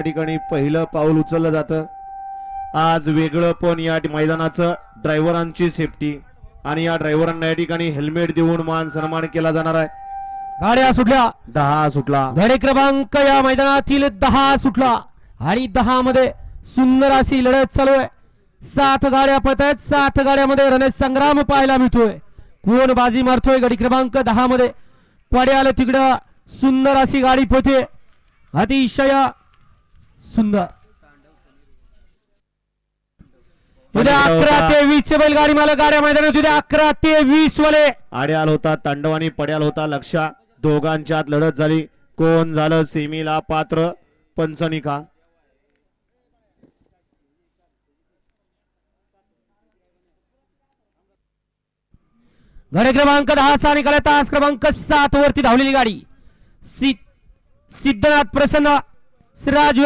ठिकाणी पहिलं पाऊल उचललं जातं। आज वेगळं पण या मैदानाचं ड्रायव्हरांची सेफ्टी आणि या ड्रायव्हरांना या ठिकाणी हेल्मेट देऊन मान सन्मान केला जाणार आहे। गाड्या सुटल्या 10 सुटला गाडी क्रमांक या मैदानातील 10 सुटला आणि 10 मध्ये सुंदर अशी लढत चालू आहे। 7 गाड्या पळत आहेत। 7 गाड्यामध्ये रणसंग्राम पाहायला मिळतोय। कोण बाजी मारतोय गाडी क्रमांक 10 मध्ये पड्याला तिकडं सुंदर अशी गाडी पळते अतिशय सुंदर। उद्या 11 ते 20 चे बैलगाडी मालक गाड्या मैदानात उद्या 11 ते 20 वाले आड्याल होता तांडव आणि पड्याल होता लक्ष दोघांच्यात लढत झाली। कोण झालं सेमीला पात्र पंचनिका गाडी क्रमांक 10 चा निकाल तास क्रमांक 7 वरती धावलेली गाडी सिद्धनाथ प्रसन्न सिराज